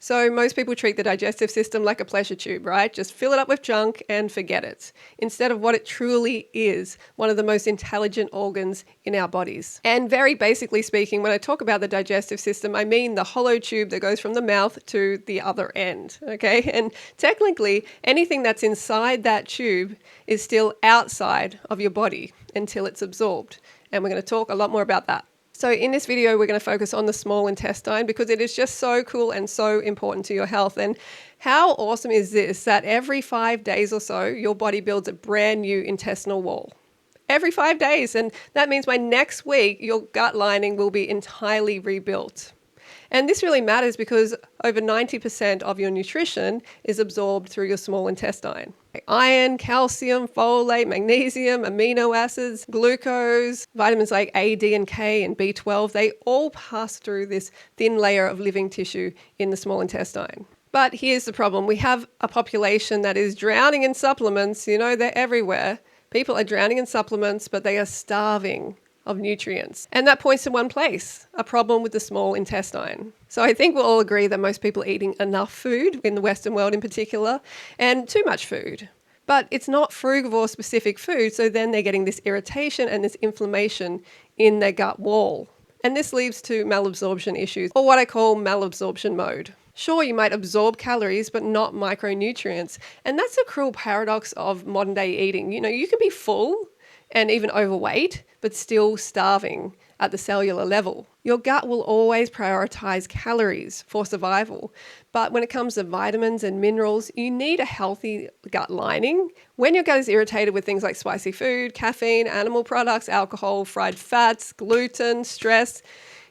So most people treat the digestive system like a pleasure tube, right? Just fill it up with junk and forget it, instead of what it truly is, one of the most intelligent organs in our bodies. And very basically speaking, when I talk about the digestive system, I mean the hollow tube that goes from the mouth to the other end, okay? And technically, anything that's inside that tube is still outside of your body until it's absorbed. And we're going to talk a lot more about that. So in this video, we're going to focus on the small intestine because it is just so cool and so important to your health. And how awesome is this that every 5 days or so, your body builds a brand new intestinal wall. Every 5 days. And that means by next week, your gut lining will be entirely rebuilt. And this really matters because over 90% of your nutrition is absorbed through your small intestine. Iron, calcium, folate, magnesium, amino acids, glucose, vitamins like A, D, and K, and B12, they all pass through this thin layer of living tissue in the small intestine. But here's the problem. We have a population that is drowning in supplements. You know, they're everywhere. People are drowning in supplements, but they are starving of nutrients. And that points to one place, a problem with the small intestine. So I think we'll all agree that most people are eating enough food, in the Western world in particular, and too much food. But it's not frugivore-specific food, so then they're getting this irritation and this inflammation in their gut wall. And this leads to malabsorption issues, or what I call malabsorption mode. Sure, you might absorb calories, but not micronutrients. And that's a cruel paradox of modern day eating. You know, you can be full and even overweight, but still starving at the cellular level. Your gut will always prioritize calories for survival. But when it comes to vitamins and minerals, you need a healthy gut lining. When your gut is irritated with things like spicy food, caffeine, animal products, alcohol, fried fats, gluten, stress,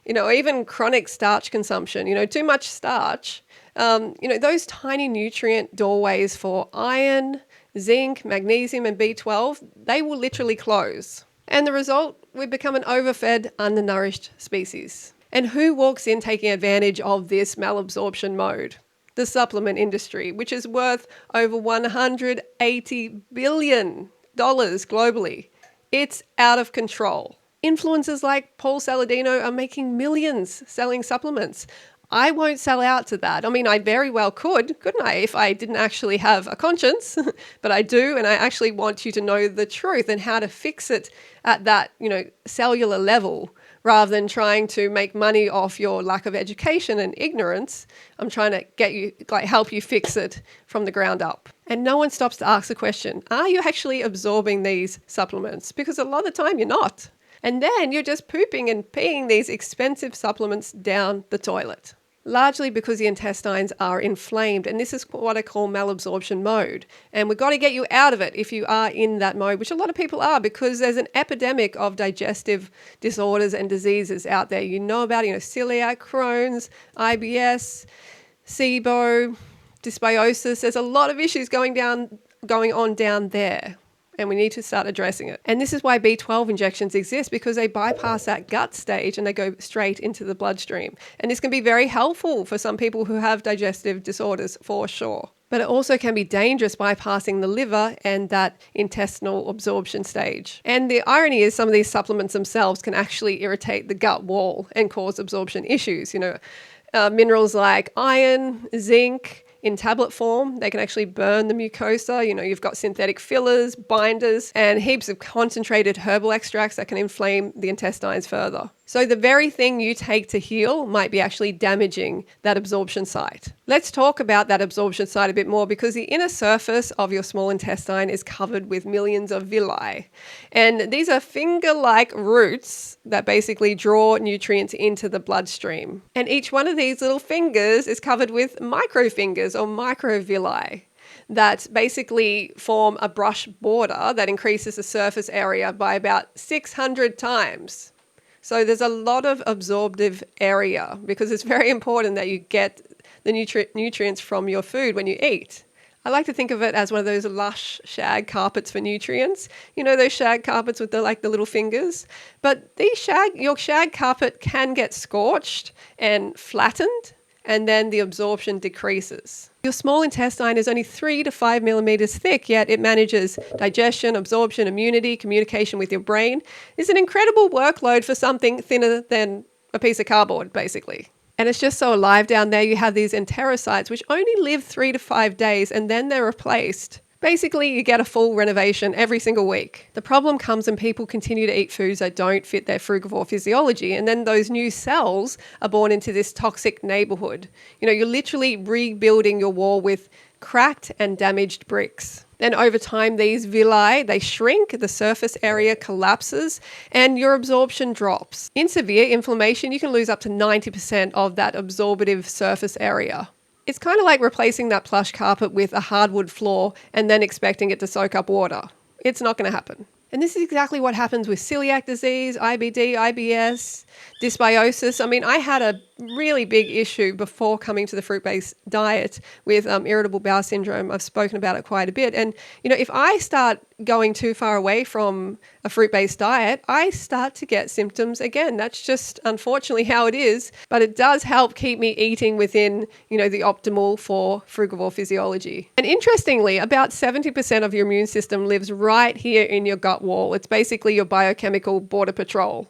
even chronic starch consumption, too much starch, those tiny nutrient doorways for iron, zinc, magnesium, and B12, they will literally close. And the result, we become an overfed, undernourished species. And who walks in taking advantage of this malabsorption mode? The supplement industry, which is worth over $180 billion globally. It's out of control. Influencers like Paul Saladino are making millions selling supplements. I won't sell out to that. I mean, I very well couldn't I, if I didn't actually have a conscience, but I do, and I actually want you to know the truth and how to fix it at that, cellular level, rather than trying to make money off your lack of education and ignorance. I'm trying to get you, help you fix it from the ground up. And no one stops to ask the question, are you actually absorbing these supplements? Because a lot of the time you're not. And then you're just pooping and peeing these expensive supplements down the toilet, largely because the intestines are inflamed. And this is what I call malabsorption mode. And we've got to get you out of it if you are in that mode, which a lot of people are, because there's an epidemic of digestive disorders and diseases out there. You know about, celiac, Crohn's, IBS, SIBO, dysbiosis. There's a lot of issues going on down there. And we need to start addressing it. And this is why B12 injections exist, because they bypass that gut stage and they go straight into the bloodstream. And this can be very helpful for some people who have digestive disorders, for sure. But it also can be dangerous bypassing the liver and that intestinal absorption stage. And the irony is some of these supplements themselves can actually irritate the gut wall and cause absorption issues. Minerals like iron, zinc, in tablet form, they can actually burn the mucosa. You've got synthetic fillers, binders, and heaps of concentrated herbal extracts that can inflame the intestines further. So the very thing you take to heal might be actually damaging that absorption site. Let's talk about that absorption site a bit more, because the inner surface of your small intestine is covered with millions of villi. And these are finger-like roots that basically draw nutrients into the bloodstream. And each one of these little fingers is covered with microfingers or microvilli that basically form a brush border that increases the surface area by about 600 times. So there's a lot of absorptive area, because it's very important that you get the nutrients from your food when you eat. I like to think of it as one of those lush shag carpets for nutrients. Those shag carpets with the little fingers. But your shag carpet can get scorched and flattened, and then the absorption decreases. Your small intestine is only 3 to 5 millimeters thick, yet it manages digestion, absorption, immunity, communication with your brain. It's an incredible workload for something thinner than a piece of cardboard, basically. And it's just so alive down there. You have these enterocytes, which only live 3 to 5 days, and then they're replaced. Basically, you get a full renovation every single week. The problem comes when people continue to eat foods that don't fit their frugivore physiology, and then those new cells are born into this toxic neighborhood. You're literally rebuilding your wall with cracked and damaged bricks. Then over time, these villi, they shrink, the surface area collapses, and your absorption drops. In severe inflammation, you can lose up to 90% of that absorptive surface area. It's kind of like replacing that plush carpet with a hardwood floor and then expecting it to soak up water. It's not going to happen. And this is exactly what happens with celiac disease, IBD, IBS, dysbiosis. I had a really big issue before coming to the fruit-based diet with irritable bowel syndrome. I've spoken about it quite a bit. And, if I start going too far away from a fruit-based diet, I start to get symptoms again. That's just unfortunately how it is. But it does help keep me eating within, the optimal for frugivore physiology. And interestingly, about 70% of your immune system lives right here in your gut wall. It's basically your biochemical border patrol.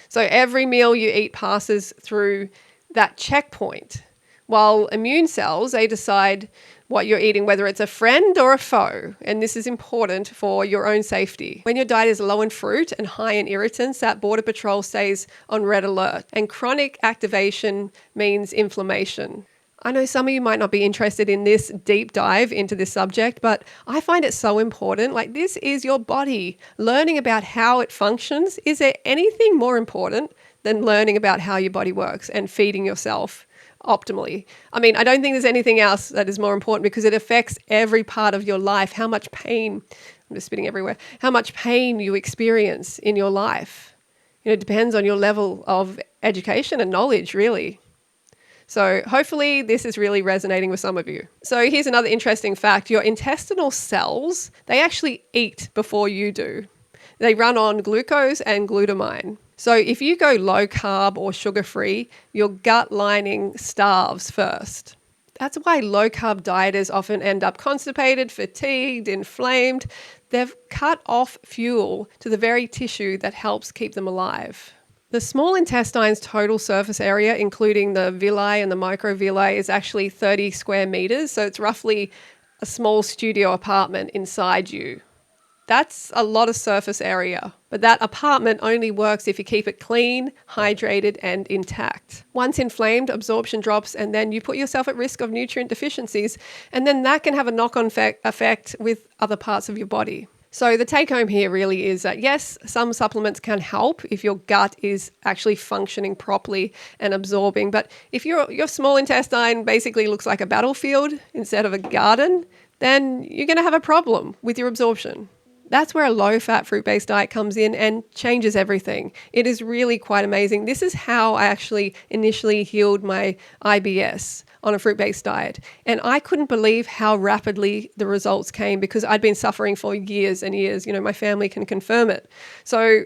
So every meal you eat passes through that checkpoint, while immune cells, they decide what you're eating, whether it's a friend or a foe. And this is important for your own safety. When your diet is low in fruit and high in irritants, that border patrol stays on red alert. And chronic activation means inflammation. I know some of you might not be interested in this deep dive into this subject, but I find it so important. Like, this is your body. Learning about how it functions. Is there anything more important than learning about how your body works and feeding yourself optimally? I don't think there's anything else that is more important, because it affects every part of your life. How much pain, I'm just spitting everywhere, how much pain you experience in your life. It depends on your level of education and knowledge, really. So hopefully this is really resonating with some of you. So here's another interesting fact. Your intestinal cells, they actually eat before you do. They run on glucose and glutamine. So if you go low carb or sugar-free, your gut lining starves first. That's why low carb dieters often end up constipated, fatigued, inflamed. They've cut off fuel to the very tissue that helps keep them alive. The small intestine's total surface area, including the villi and the microvilli, is actually 30 square meters. So it's roughly a small studio apartment inside you. That's a lot of surface area. But that apartment only works if you keep it clean, hydrated, and intact. Once inflamed, absorption drops, and then you put yourself at risk of nutrient deficiencies. And then that can have a knock-on effect with other parts of your body. So the take home here really is that yes, some supplements can help if your gut is actually functioning properly and absorbing. But if your small intestine basically looks like a battlefield instead of a garden, then you're going to have a problem with your absorption. That's where a low-fat fruit-based diet comes in and changes everything. It is really quite amazing. This is how I actually initially healed my IBS on a fruit-based diet. And I couldn't believe how rapidly the results came, because I'd been suffering for years and years. My family can confirm it. So,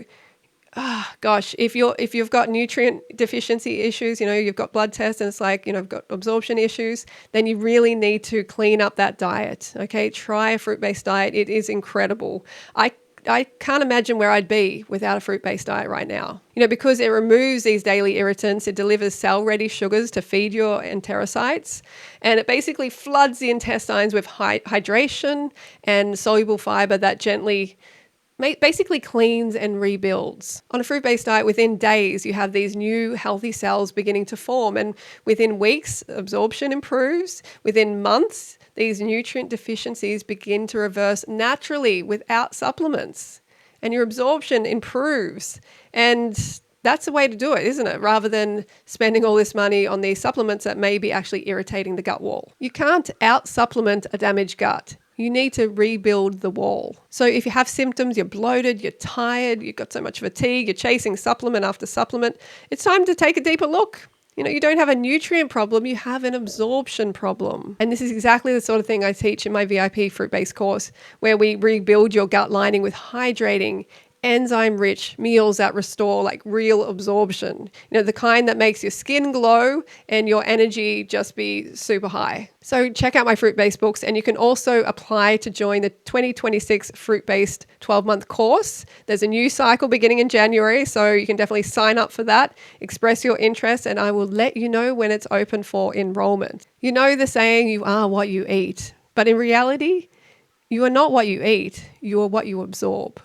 if you've got nutrient deficiency issues, you've got blood tests and it's like, you've got absorption issues, then you really need to clean up that diet. Okay, try a fruit-based diet. It is incredible. I can't imagine where I'd be without a fruit-based diet right now. Because it removes these daily irritants, it delivers cell-ready sugars to feed your enterocytes, and it basically floods the intestines with hydration and soluble fiber that gently basically cleans and rebuilds. On a fruit-based diet, within days, you have these new healthy cells beginning to form, and within weeks, absorption improves. Within months, these nutrient deficiencies begin to reverse naturally without supplements, and your absorption improves. And that's the way to do it, isn't it? Rather than spending all this money on these supplements that may be actually irritating the gut wall. You can't out-supplement a damaged gut. You need to rebuild the wall. So if you have symptoms, you're bloated, you're tired, you've got so much fatigue, you're chasing supplement after supplement, it's time to take a deeper look. You don't have a nutrient problem, you have an absorption problem. And this is exactly the sort of thing I teach in my VIP fruit-based course, where we rebuild your gut lining with hydrating, enzyme-rich meals that restore like real absorption. You know, the kind that makes your skin glow and your energy just be super high. So check out my fruit-based books, and you can also apply to join the 2026 fruit-based 12-month course. There's a new cycle beginning in January, so you can definitely sign up for that, express your interest, and I will let you know when it's open for enrollment. You know the saying, you are what you eat, but in reality, you are not what you eat, you are what you absorb.